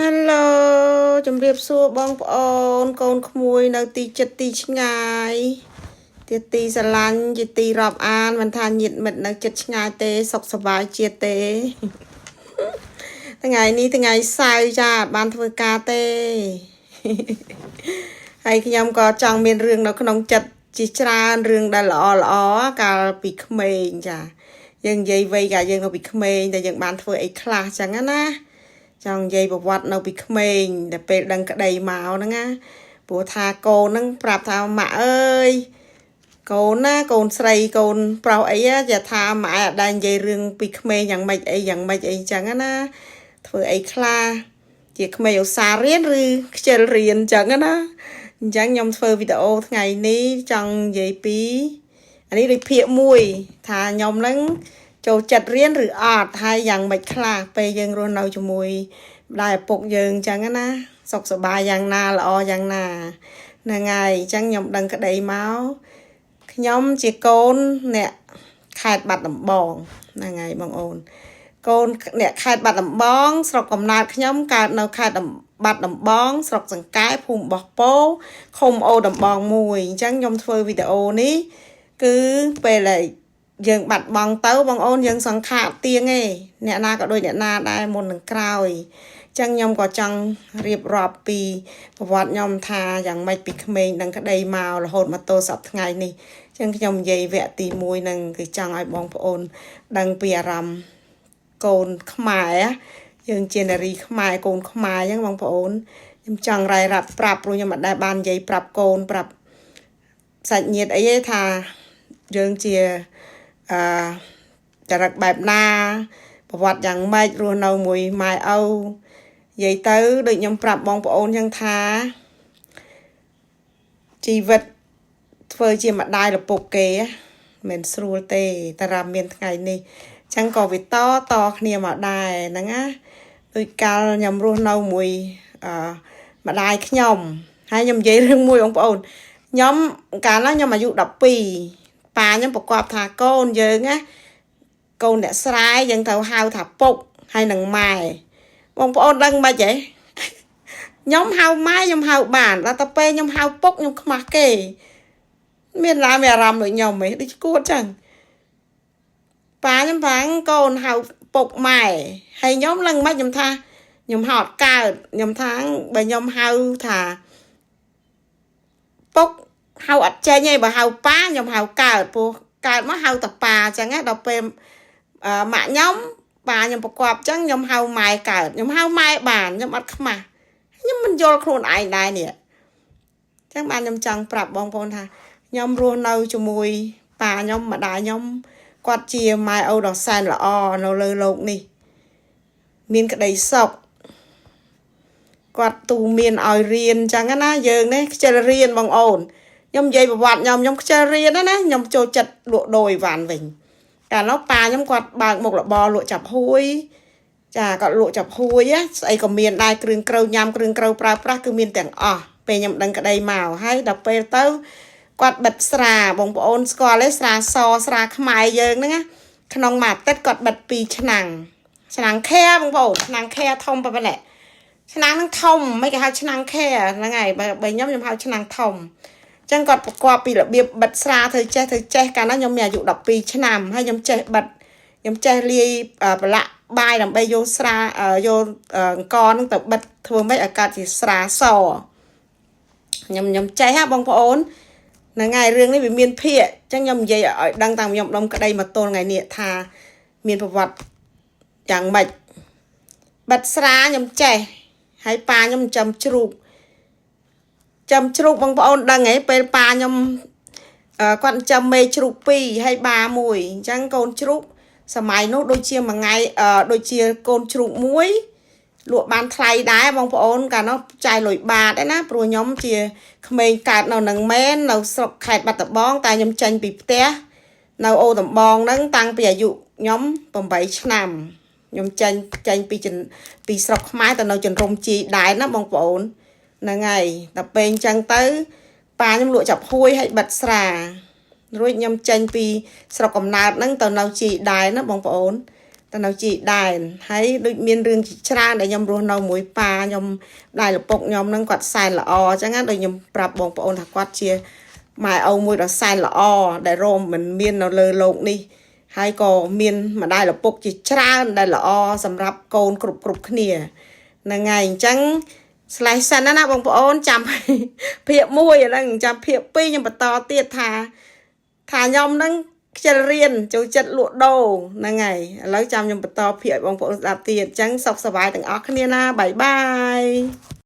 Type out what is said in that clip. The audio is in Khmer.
Hello ជំរាបសួរបងប្អូនកូនក្មួយនៅទីចិត្តទីឆ្ងាយទីស្រឡាញ់ជាទីរាប់អានមិនថាញាតិមិត្តនៅចិត្តឆ្ងាយទេសុខសប្បាយជាតិទេថ្ងៃនេះថ្ងៃសៅរ៍ចាបានធ្វើការទេហើយខ្ញុំក៏ចង់មានរឿងនៅក្នុងចិត្តជាច្រើនរឿងដែលល្អកាលពីក្មេងចាយើងនិយាយវ័យកាលយើងនៅពីក្មេងតែយើងបានធ្វើអីខ្លះចឹងណាចង់និយាយប្រវត្តិនៅពីក្មេងតែពេលដឹងក្តីមកហ្នឹងណាព្រោះថាកូនហ្នឹងប្រាប់ថាម៉ាក់អើយកូនណាកូនស្រីកូនប្រុសអីចាថាម៉ែអត់ដែរនិយាយរឿងពីក្មេងយ៉ាងម៉េចអីចឹងណាធ្វើអីខ្លះជាក្មេងឧស្សាហ៍រៀនឬខ្ជិលរៀនចឹងណាអញ្ចឹងខ្ញុំធ្វើវីដេអូថ្ងៃនេះចង់និយាយពីអានេះដូចភាគ1ថាខ្ញុំហ្នឹងចូលចិត្តរៀនឬអត់ហើយយ៉ាងម៉េចខ្លះពេលយើងរស់នៅជាមួយម្ដាយឪពុកយើងអញ្ចឹងណាសុខសប្បាយយ៉ាងណាល្អយ៉ាងណាហ្នឹងហើយអញ្ចឹងខ្ញុំដឹងក្តីមកខ្ញុំជាកូនអ្នកខេត្តបាត់ដំបងហ្នឹងហើយបងអូនកូនអ្នកខេត្តបាត់ដំបងស្រុកកំណើតខ្ញុំកើតនៅខេត្តបាត់ដំបងស្រុកសង្កែភូមិបោះពោឃុំអូដំបង1អញ្ចឹងខ្ញុំធ្វើវីដេអូនេះគឺពេលយើងបាត់បង់ទៅបងអូនយើងសង្ខារទៀងឯងអ្នកណាក៏ដូចអ្នកណាដែរមុននឹងក្រោយអញ្ចឹងខ្ញុំក៏ចង់រៀបរាប់ពីប្រវត្តិខ្ញុំថាយ៉ាងម៉េចពីក្មេងនឹងក្តីមករហូតមកទល់សប្តាហ៍ថ្ងៃនេះអញ្ចឹងខ្ញុំនិយាយវគ្គទី1នឹងគឺចង់ឲ្យបងប្អូនដឹងពីអារម្មណ៍កូនខ្មែរយើងជានារីខ្មែរកូនខ្មែរអញ្ចឹងបងប្អូនខ្ញុំចង់រាយរាប់ប្រាប់ព្រោះខ្ញុំអត់ដែលបាននិយាយប្រាប់កូនប្រាប់សាច់ញាតិអីទេថាយើងជាចរិតបែបណាប្រវត្តិយ៉ាងម៉េចរស់នៅមួយម៉ែឪនិយាយទៅដូចខ្ញុំប្រាប់បងប្អូនចឹងថាជីវិតធ្វើជាម្ដាយឪពុកគេមិនស្រួលទេតារាមានថ្ងៃនេះចឹងក៏វាតគ្នាមកដែរហ្នឹងណាដូចកាលខ្ញុំរស់នៅមួយម្ដាយខ្ញុំហើយខ្ញុំនិយាយរឿងមួយបងប្អូនខ្ញុំកាលនោះខ្ញុំអាយុ12ប៉ាខ្ញុំប្រកបថាកូនយើងណាកូនអ្នកស្រែយើងត្រូវហៅថាពុកហើយនឹងម៉ែបងប្អូនដឹងមិនហ៎ខ្ញុំហៅម៉ែខ្ញុំហៅបានដល់តែពេលខ្ញុំហៅពុកខ្ញុំខ្មាស់គេមានអារម្មណ៍ដូចខ្ញុំហ៎ដូចគួតចឹងប៉ាខ្ញុំប្រាំងកូនហៅពុកម៉ែហើយខ្ញុំឡើងមិនខ្ញុំថាខ្ញុំហៅអត់កើតខ្ញុំថាបើខ្ញុំហៅថាពុកហៅអត់ចេញទេបើហៅប៉ាខ្ញុំហៅកើតព្រោះកើតមកហៅតាប៉ាអញ្ចឹងដល់ពេលម៉ាក់ខ្ញុំប៉ាខ្ញុំប្រកបអញ្ចឹងខ្ញុំហៅម៉ែកើតខ្ញុំហៅម៉ែបានខ្ញុំអត់ខ្មាស់ខ្ញុំមិនយល់ខ្លួនឯងដែរនេះអញ្ចឹងបានខ្ញុំចង់ប្រាប់បងប្អូនថាខ្ញុំរស់នៅជាមួយប៉ាខ្ញុំម្ដាយខ្ញុំគាត់ជាម៉ែឪដ៏សែនល្អនៅលើโลกនេះមានក្តីសុខគាត់ទូមានឲ្យរៀនអញ្ចឹងណាយើងនេះខ្ជិលរៀនបងអូនខ្ញុំនិយាយប្រវត្តិខ្ញុំខ្ជិលរៀនណាខ្ញុំចូលចិត្តលក់ដូរអីវ៉ាន់វិញកាលនោះប៉ាខ្ញុំគាត់បើកមុខរបរលក់ចាប់ហួយចាគាត់លក់ចាប់ហួយស្អីក៏មានដែរគ្រឿងក្រៅញ៉ាំគ្រឿងក្រៅប្រើប្រាស់គឺមានទាំងអស់ពេលខ្ញុំដឹងក្តីមកហើយដល់ពេលទៅគាត់បិទស្រាបងប្អូនស្គាល់ទេស្រាសស្រាខ្មែរយើងហ្នឹងណាក្នុងមួយអាទិត្យគាត់បិទ2ឆ្នាំងខែបងប្អូនឆ្នាំងខែធំប៉ុណ្ណេះឆ្នាំងហ្នឹងធំមិនគេហៅឆ្នាំងខែហ្នឹងហើយបើខ្ញុំហៅឆ្នាំងធំអញ្ចឹងគាត់ប្រកបពីរបៀបបិទស្រាធ្វើចេះកាលណាខ្ញុំមានអាយុ12ឆ្នាំហើយខ្ញុំចេះបិទខ្ញុំចេះលាយប្រឡាក់បាយដើម្បីយកស្រាយកអង្គហ្នឹងទៅបិទធ្វើម៉េចឲ្យកើតជាស្រាសខ្ញុំចេះហ่าបងប្អូនហ្នឹងហើយរឿងនេះវាមានភាគអញ្ចឹងខ្ញុំនិយាយឲ្យដឹងតាមខ្ញុំដុំក្តីមកទល់ថ្ងៃនេះថាមានប្រវត្តិយ៉ាងម៉េចបិទស្រាខ្ញុំចេះហើយប៉ាខ្ញុំចាំជ្រូកបងប្អូនដឹងហ៎ពេលប៉ាខ្ញុំគាត់ចាំមេជ្រូក2ហើយបា1អញ្ចឹងកូនជ្រូកសម័យនោះដូចជាមួយថ្ងៃដូចជាកូនជ្រូក1លក់បានថ្លៃដែរបងប្អូនកាលនោះចាយលុយបាតឯណាព្រោះខ្ញុំជាក្មេងកើតនៅនឹងមែននៅស្រុកខេត្តបាត់ដំបងតែខ្ញុំចេញពីផ្ទះនៅអូដំបងហ្នឹងតាំងពីអាយុខ្ញុំ8ឆ្នាំខ្ញុំចេញពីស្រុកខ្មែរទៅនៅចន្ទរំជីដែរណាបងប្អូនហ្នឹងហើយដល់ពេលអញ្ចឹងទៅប៉ាខ្ញុំលក់ចាប់ហួយហើយបិទស្រារួចខ្ញុំចេញពីស្រុកកំណើតហ្នឹងទៅនៅជីដែរណាបងប្អូន តែនៅជីដែរហើយដូចមានរឿងច្រើនដែលខ្ញុំរស់នៅមួយប៉ាខ្ញុំដៃលពុកខ្ញុំនឹងគាត់សែនល្អអញ្ចឹងណាដូចខ្ញុំប្រាប់បងប្អូនថាគាត់ជាម៉ែឪមួយដ៏សែនល្អដែលរមមិនមាននៅលើโลกនេះហើយក៏មានម្ដាយលពុកជាច្រើនដែលល្អសម្រាប់កូនគ្រប់គ្នាហ្នឹងហើយអញ្ចឹងslash សិនណាបងប្អូនចាំភាគ1ឥឡូវចាំភាគ2ខ្ញុំបន្តទៀតថាខ្ញុំនឹងខ្ជិលរៀនចូលចិត្តលក់ដូរហ្នឹងហើយឥឡូវចាំខ្ញុំបន្តភាគឲ្យបងប្អូនស្ដាប់ទៀតអញ្ចឹងសុខសប្បាយទាំងអស់គ្នាណាបាយបាយ